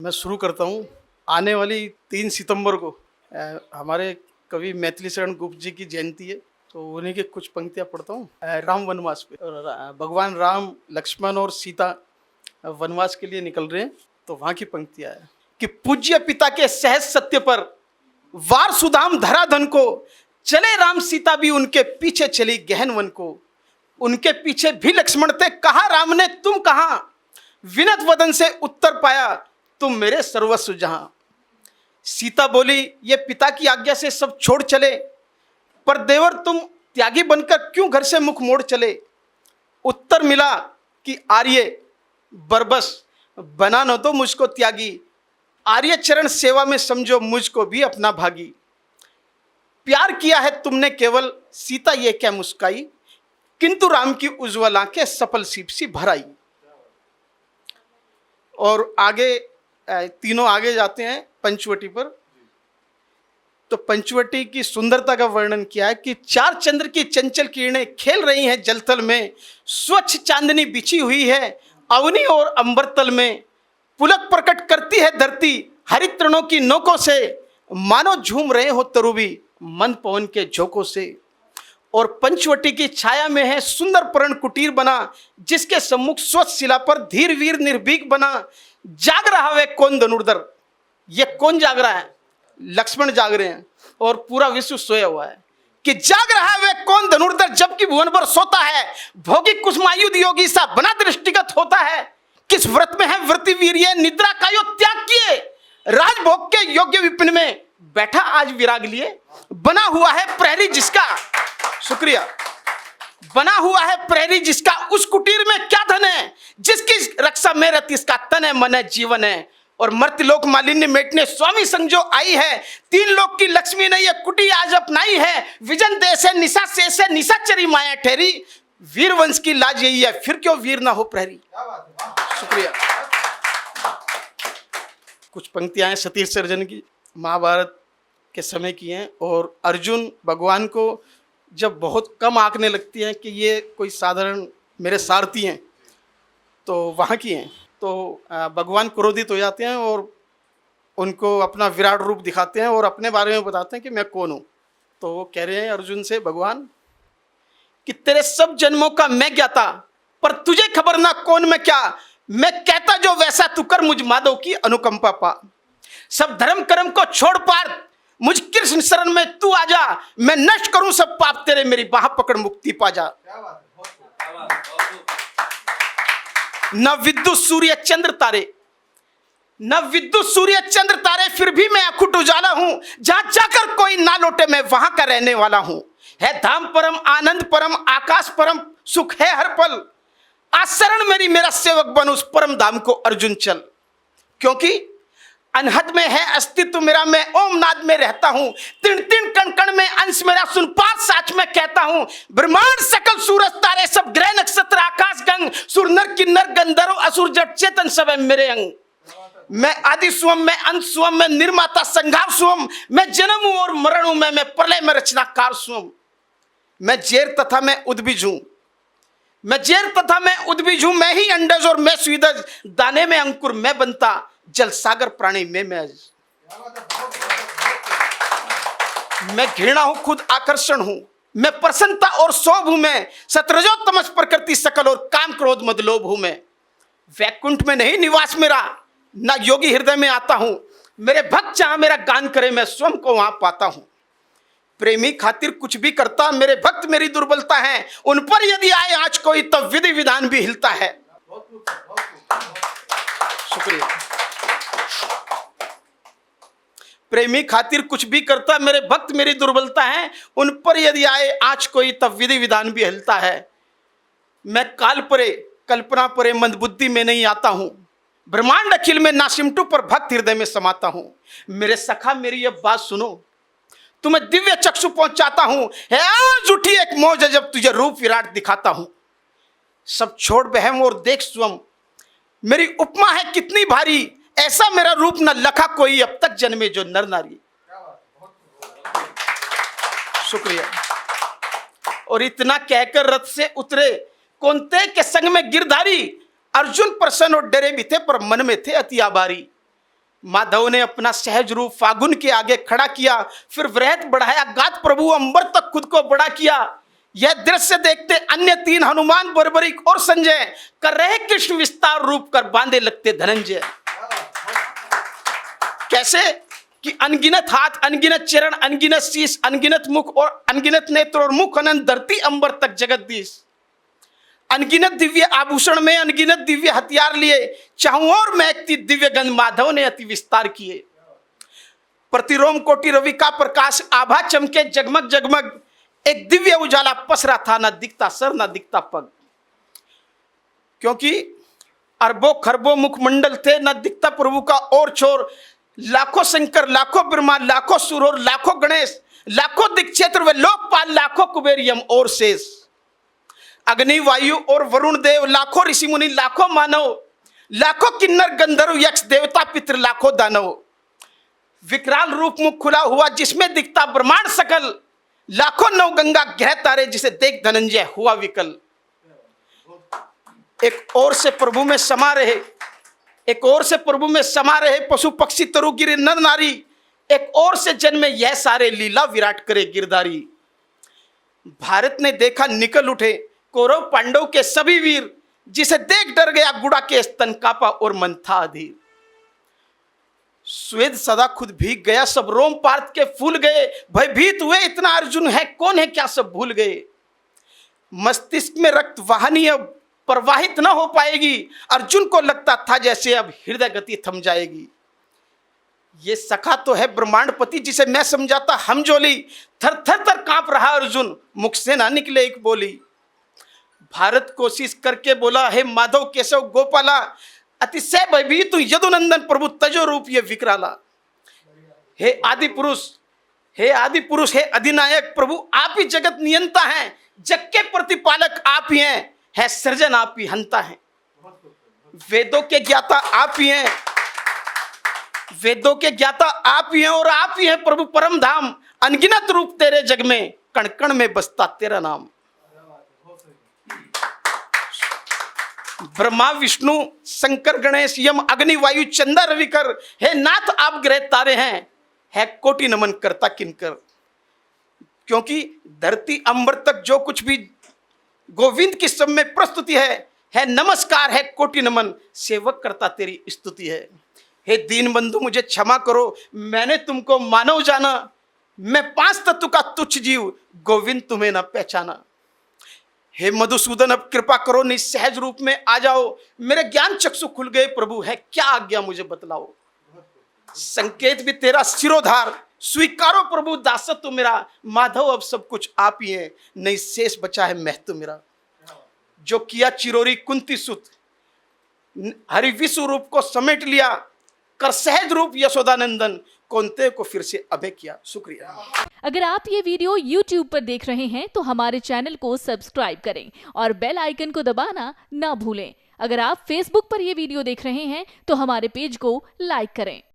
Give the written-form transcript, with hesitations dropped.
मैं शुरू करता हूँ। आने वाली 3 सितंबर को हमारे कवि मैथिली शरण गुप्त जी की जयंती है, तो उन्हीं की कुछ पंक्तियाँ पढ़ता हूँ। राम वनवास पे, और भगवान राम, लक्ष्मण और सीता वनवास के लिए निकल रहे हैं, तो वहाँ की पंक्तियाँ है कि पूज्य पिता के सहज सत्य पर वार सुदाम धराधन को, चले राम सीता भी उनके पीछे चली गहन वन को। उनके पीछे भी लक्ष्मण थे, कहा राम ने तुम कहाँ, विनत वदन से उत्तर पाया, तुम मेरे सर्वस्व जहां। सीता बोली, ये पिता की आज्ञा से सब छोड़ चले, पर देवर तुम त्यागी बनकर क्यों घर से मुख मोड़ चले। उत्तर मिला कि आर्य बरबस, बना न दो मुझको त्यागी, आर्य चरण सेवा में समझो मुझको भी अपना भागी। प्यार किया है तुमने केवल, सीता ये क्या मुस्काई, किंतु राम की उज्ज्वल आंखें सफल सीप सी भराई। और आगे तीनों आगे जाते हैं पंचवटी पर। तो पंचवटी की सुंदरता का वर्णन किया है कि चार चंद्र की चंचल किरणें खेल रही हैं जलथल में, स्वच्छ चांदनी बिछी हुई है अवनी और अंबरतल में। पुलक प्रकट करती है धरती हरित तृणों की नोकों से, मानो झूम रहे हो तरुवी मंद पवन के झोंकों से। और पंचवटी की छाया में है सुंदर पर्ण कुटीर बना, जिसके सम्मुख स्वच्छ शिला पर धीर वीर निर्भीक बना। जाग रहा है कौन धनुर्धर, ये कौन जाग रहा है, लक्ष्मण जाग रहे हैं और पूरा विश्व सोया हुआ है कि जाग रहा है वे कौन धनुर्धर, जबकि भुवन भर सोता है। भोगी कुसुमायुध योगी सा बना दृष्टिगत होता है, किस व्रत में है व्रति वीर, ये निद्रा का यो त्याग किए, राजभोग के योग्य विपिन में बैठा आज विराग लिए। बना हुआ है प्रहरी जिसका, शुक्रिया, बना हुआ है प्रहरी जिसका, उस कुटीर में क्या धन है, जिसकी रक्षा में रति इसका तन है मन है जीवन है। और मर्त्यलोक मालिन्य मेटने स्वामी संग जो आई है, तीन लोक की लक्ष्मी ने यह कुटी आज अपनाई है। विजन देश है निशा शेष है, निशाचरी माया ठहरी, वीर वंश की लाज यही है, फिर क्यों वीर ना हो प्रहरी। शुक्रिया। कुछ पंक्तियां हैं सतीश सर्जन की, महाभारत के समय की हैं। और अर्जुन भगवान को जब बहुत कम आंकने लगती हैं कि ये कोई साधारण मेरे सारथी हैं, तो वहाँ की हैं। तो भगवान क्रोधित हो जाते हैं और उनको अपना विराट रूप दिखाते हैं और अपने बारे में बताते हैं कि मैं कौन हूँ। तो वो कह रहे हैं अर्जुन से, भगवान कि तेरे सब जन्मों का मैं ज्ञाता, पर तुझे खबर ना कौन मैं क्या। मैं कहता जो वैसा तू कर, मुझ माधव की अनुकंपा पा। सब धर्म कर्म को छोड़ पार, मुझ कृष्ण शरण में तू आजा। मैं नष्ट करूं सब पाप तेरे, मेरी बाह पकड़ मुक्ति पा जा। न विद्युत सूर्य चंद्र तारे, न विद्युत सूर्य चंद्र तारे, फिर भी मैं अखुट उजाला हूं। जहां जाकर कोई ना लौटे मैं वहां का रहने वाला हूं। है धाम परम आनंद परम आकाश परम सुख है हर पल। आचरण मेरी मेरा सेवक बन, उस परम धाम को अर्जुन चल। क्योंकि अनहद में है अस्तित्व मेरा, मैं ओम नाद में रहता हूं। तिन तिन कण कण में अंश मेरा, सुन पात साच में कहता हूं। ब्रह्मांड सकल सूरज तारे, सब ग्रह नक्षत्र आकाश गंग, सुर नर किन्नर गंधर्व असुर जड़ चेतन सब है मेरे अंग। मैं आदि सुवम, मैं अंत सुवम, मैं निर्माता संहार सुवम। मैं जन्म हूं और मरण हूं, मैं प्रलय में रचनाकार सुवम। मैं जेर तथा मैं उद्भिज हूं, मैं जेर तथा मैं उद्भिज हूं। मैं ही अंडज और मैं स्वीदज, दाने में अंकुर मैं बनता, जल सागर प्राणी में मैं घृणा हूं खुद आकर्षण हूं। मैं प्रसन्नता और शोभ हूं, मैं सतरजो तमस प्रकृति सकल और काम क्रोध मद लोभ हूं। मैं वैकुंठ में नहीं निवास मेरा, ना योगी हृदय में आता हूं। मेरे भक्त जहां मेरा गान करे, मैं स्वयं को वहां पाता हूं। प्रेमी खातिर कुछ भी करता, मेरे भक्त मेरी दुर्बलता है। उन पर यदि आए आज कोई, तब विधि विधान भी हिलता है। शुक्रिया। प्रेमी खातिर कुछ भी करता, मेरे भक्त मेरी दुर्बलता है। उन पर यदि आए आज कोई, तब विधि विधान भी हिलता है। मैं काल परे कल्पना परे मंद बुद्धि में नहीं आता हूं। ब्रह्मांड अखिल में ना सिमटू, पर भक्त हृदय में समाता हूं। मेरे सखा मेरी ये बात सुनो, तुम्हें दिव्य चक्षु पहुंचाता हूं। है आज उठी एक मौज, जब तुझे रूप विराट दिखाता हूं। सब छोड़ बहम और देख स्वयं, मेरी उपमा है कितनी भारी। ऐसा मेरा रूप न लखा कोई अब तक जन्मे जो नर नारी। शुक्रिया। और इतना कहकर रथ से उतरे, कौन्तेय के संग में गिरधारी। अर्जुन प्रसन्न और डरे भी थे, पर मन में थे अति आभारी। माधव ने अपना सहज रूप फागुन के आगे खड़ा किया, फिर वृहत बढ़ाया गात प्रभु अंबर तक खुद को बड़ा किया। यह दृश्य देखते अन्य तीन हनुमान बर्बरिक और संजय कर रहे कृष्ण विस्तार रूप कर बांधे लगते धनंजय। कैसे कि अनगिनत हाथ, अनगिनत चरण, अनगिनत शीश, अनगिनत मुख और अनगिनत नेत्र और मुख अनंत धरती अंबर तक जगतदीश। अनगिनत दिव्य आभूषण में अनगिनत दिव्य हथियार लिए, चाहूं और महकती दिव्य गंध माधव ने अति विस्तार किए। प्रतिरोम कोटि रवि का प्रकाश आभा चमके जगमग जगमग, एक दिव्य उजाला पसरा था, ना दिखता सर ना दिखता पग। क्योंकि अरबों खरबों मुखमंडल थे, ना दिखता प्रभु का और छोर। लाखों शंकर, लाखों ब्रह्मा, लाखों सुर और लाखों गणेश, लाखों दिक्षेत्र व लोकपाल, लाखों कुबेर यम और शेष। अग्नि वायु और वरुण देव, लाखों ऋषि मुनि, लाखों मानव, लाखों किन्नर गंधर्व यक्ष देवता पितृ, लाखों दानव। विकराल रूप मुख खुला हुआ जिसमें दिखता ब्रह्मांड सकल, लाखों नव गंगा ग्रह तारे जिसे देख धनंजय हुआ विकल। एक ओर से प्रभु में समा रहे, एक ओर से प्रभु में समा रहे पशु पक्षी तरु गिरे नर नारी, एक ओर से जन्मे यह सारे लीला विराट करे गिरधारी। भारत ने देखा निकल उठे कौरव पांडव के सभी वीर, जिसे देख डर गया गुड़ा के स्तन कापा और मन था अधीर। स्वेद सदा खुद भीग गया, सब रोम पार्थ के फूल गए, भयभीत हुए इतना अर्जुन है कौन है क्या सब भूल गए। मस्तिष्क में रक्त वाहिनी अब प्रवाहित न हो पाएगी, अर्जुन को लगता था जैसे अब हृदय गति थम जाएगी। ये सखा तो है ब्रह्मांडपति जिसे मैं समझाता हमजोली, थर थर थर कांप रहा अर्जुन, मुख से ना निकले एक बोली। भारत कोशिश करके बोला हे माधव केशव गोपाला, अतिशय भयभीत यदुनंदन प्रभु तजो रूप ये विकराला। हे आदि पुरुष, हे आदि पुरुष, हे अधिनायक प्रभु आप ही जगत नियंता हैं, जग के प्रतिपालक आप ही हैं, है सृजन आप ही हंता हैं। वेदों के ज्ञाता आप ही हैं, वेदों के ज्ञाता आप ही हैं और आप ही हैं प्रभु परम धाम। अनगिनत रूप तेरे जग में, कण कण में बसता तेरा नाम। ब्रह्मा विष्णु शंकर गणेश यम अग्नि वायु चंदा रविकर, हे नाथ आप ग्रह तारे हैं, है कोटि नमन करता किनकर। क्योंकि धरती अंबर तक जो कुछ भी गोविंद की सब में प्रस्तुति है नमस्कार, है कोटि नमन, सेवक करता तेरी स्तुति है। हे दीन बंधु मुझे क्षमा करो, मैंने तुमको मानव जाना, मैं पांच तत्व का तुच्छ जीव, गोविंद तुम्हें न पहचाना। हे मधुसूदन अब कृपा करो, निसहज रूप में आ जाओ, मेरे ज्ञान चक्षु खुल गए प्रभु, है क्या आज्ञा मुझे बतलाओ। संकेत भी तेरा सिरोधार, स्वीकारो प्रभु दासत्व मेरा, माधव अब सब कुछ आप ही है, नहीं शेष बचा है महत्व मेरा। जो किया चिरोरी कुंती सुत, हरि विश्व रूप को समेट लिया, कर सहज रूप यशोदानंदन, कौनते को फिर से अभय किया। शुक्रिया। अगर आप ये वीडियो YouTube पर देख रहे हैं तो हमारे चैनल को सब्सक्राइब करें और बेल आइकन को दबाना ना भूलें। अगर आप Facebook पर ये वीडियो देख रहे हैं तो हमारे पेज को लाइक करें।